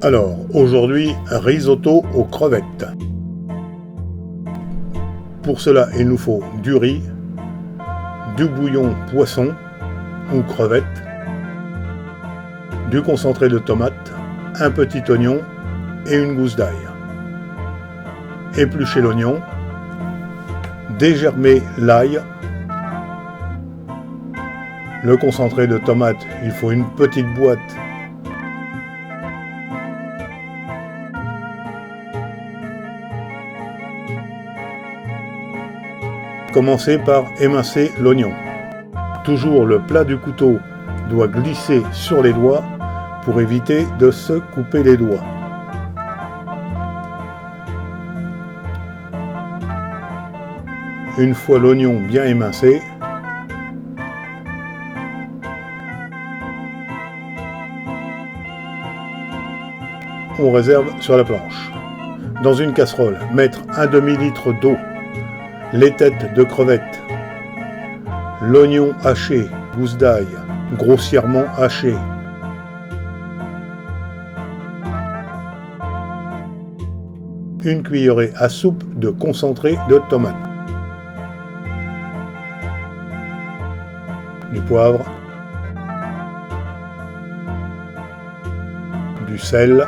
Alors, aujourd'hui, risotto aux crevettes. Pour cela, il nous faut du riz, du bouillon poisson ou crevette, du concentré de tomate, un petit oignon et une gousse d'ail. Éplucher l'oignon, dégermer l'ail, le concentré de tomate, il faut une petite boîte. Commencez par émincer l'oignon. Toujours le plat du couteau doit glisser sur les doigts pour éviter de se couper les doigts. Une fois l'oignon bien émincé, on réserve sur la planche. Dans une casserole, mettre un demi-litre d'eau, les têtes de crevettes, l'oignon haché, gousse d'ail, grossièrement haché, une cuillerée à soupe de concentré de tomate, du poivre, du sel,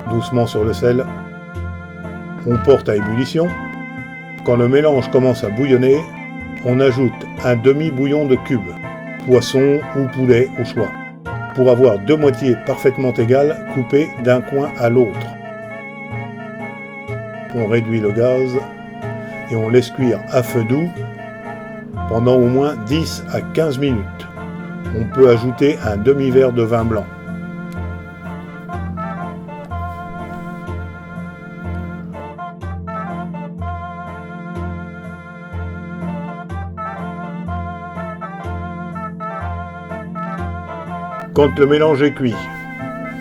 doucement sur le sel, on porte à ébullition. Quand le mélange commence à bouillonner, on ajoute un demi-bouillon de cube, poisson ou poulet au choix, pour avoir deux moitiés parfaitement égales coupées d'un coin à l'autre. On réduit le gaz et on laisse cuire à feu doux pendant au moins 10 à 15 minutes. On peut ajouter un demi-verre de vin blanc. Quand le mélange est cuit,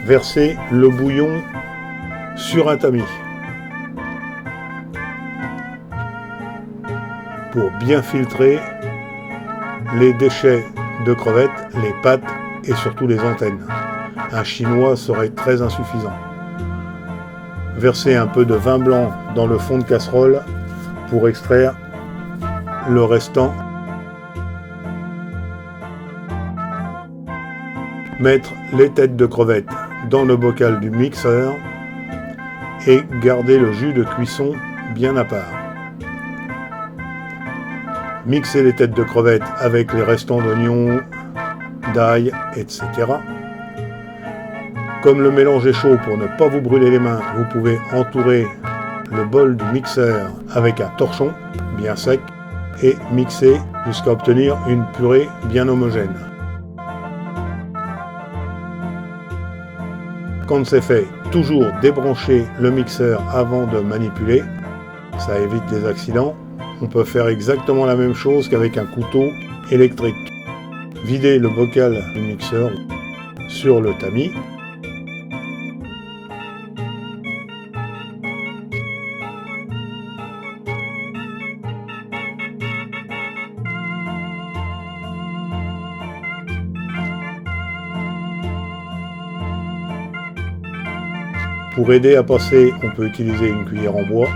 versez le bouillon sur un tamis pour bien filtrer les déchets de crevettes, les pattes et surtout les antennes. Un chinois serait très insuffisant. Versez un peu de vin blanc dans le fond de casserole pour extraire le restant. Mettre les têtes de crevettes dans le bocal du mixeur et garder le jus de cuisson bien à part. Mixer les têtes de crevettes avec les restants d'oignons, d'ail, etc. Comme le mélange est chaud, pour ne pas vous brûler les mains, vous pouvez entourer le bol du mixeur avec un torchon bien sec et mixer jusqu'à obtenir une purée bien homogène. Quand c'est fait, toujours débrancher le mixeur avant de manipuler, ça évite les accidents. On peut faire exactement la même chose qu'avec un couteau électrique. Videz le bocal du mixeur sur le tamis. Pour aider à passer, on peut utiliser une cuillère en bois.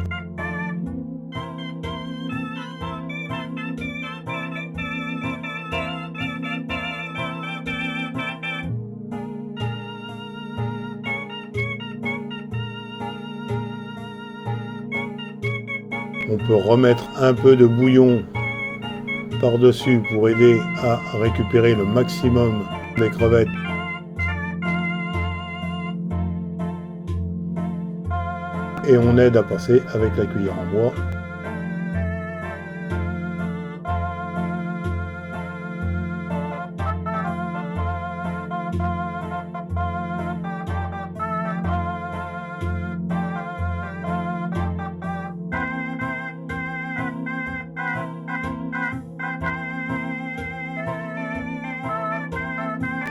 On peut remettre un peu de bouillon par-dessus pour aider à récupérer le maximum des crevettes. Et on aide à passer avec la cuillère en bois.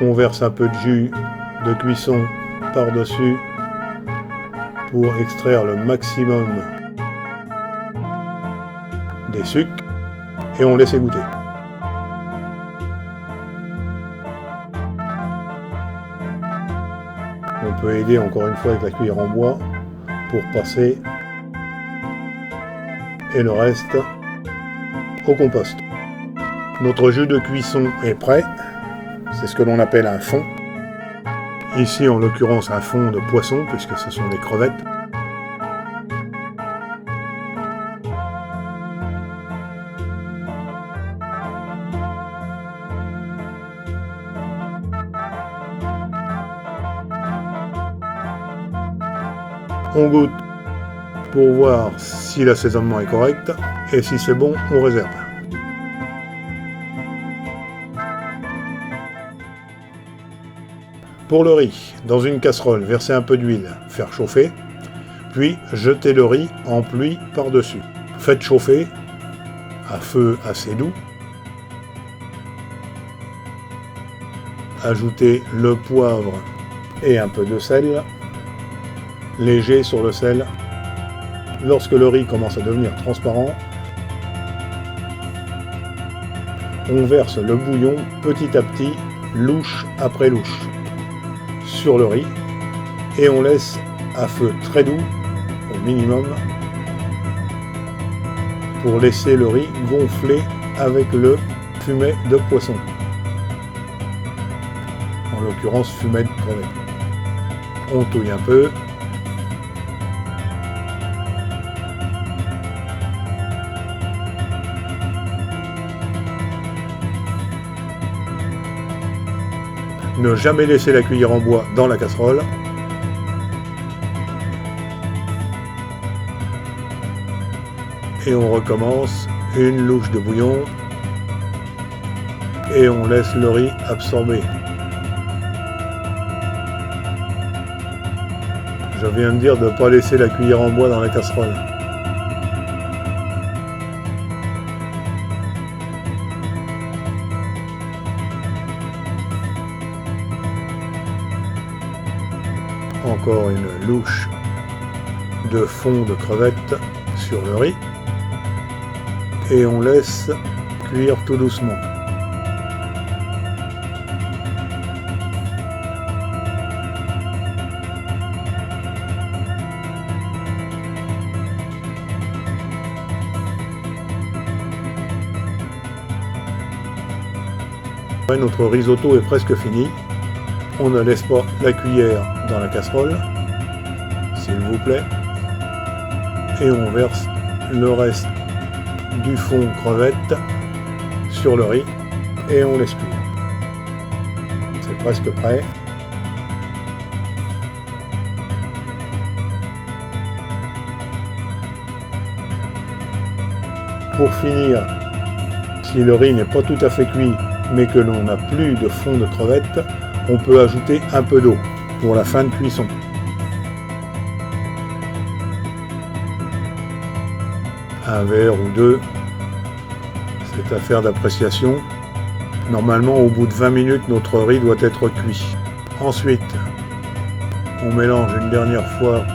On verse un peu de jus de cuisson par-dessus pour extraire le maximum des sucres et on laisse égoutter. On peut aider encore une fois avec la cuillère en bois pour passer et le reste au compost. Notre jus de cuisson est prêt, c'est ce que l'on appelle un fond. Ici en l'occurrence un fond de poisson puisque ce sont des crevettes. On goûte pour voir si l'assaisonnement est correct et si c'est bon, on réserve. Pour le riz, dans une casserole, verser un peu d'huile, faire chauffer, puis jeter le riz en pluie par-dessus. Faites chauffer à feu assez doux. Ajoutez le poivre et un peu de sel. Léger sur le sel. Lorsque le riz commence à devenir transparent, on verse le bouillon petit à petit, louche après louche, sur le riz et on laisse à feu très doux, au minimum, pour laisser le riz gonfler avec le fumet de poisson, en l'occurrence fumet de crevette. On touille un peu. Ne jamais laisser la cuillère en bois dans la casserole. Et on recommence une louche de bouillon. Et on laisse le riz absorber. Je viens de dire de ne pas laisser la cuillère en bois dans la casserole. Encore une louche de fond de crevettes sur le riz et on laisse cuire tout doucement. Notre risotto est presque fini. On ne laisse pas la cuillère dans la casserole, s'il vous plaît, et on verse le reste du fond crevette sur le riz et on laisse cuire. C'est presque prêt. Pour finir, si le riz n'est pas tout à fait cuit, mais que l'on n'a plus de fond de crevette, on peut ajouter un peu d'eau pour la fin de cuisson. Un verre ou deux, c'est affaire d'appréciation. Normalement, au bout de 20 minutes, notre riz doit être cuit. Ensuite, on mélange une dernière fois .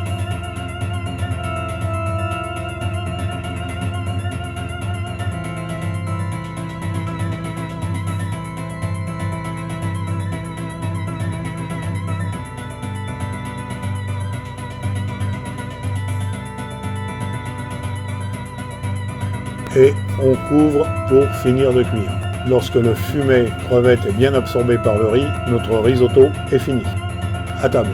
Et on couvre pour finir de cuire. Lorsque le fumet crevette est bien absorbé par le riz, notre risotto est fini. À table.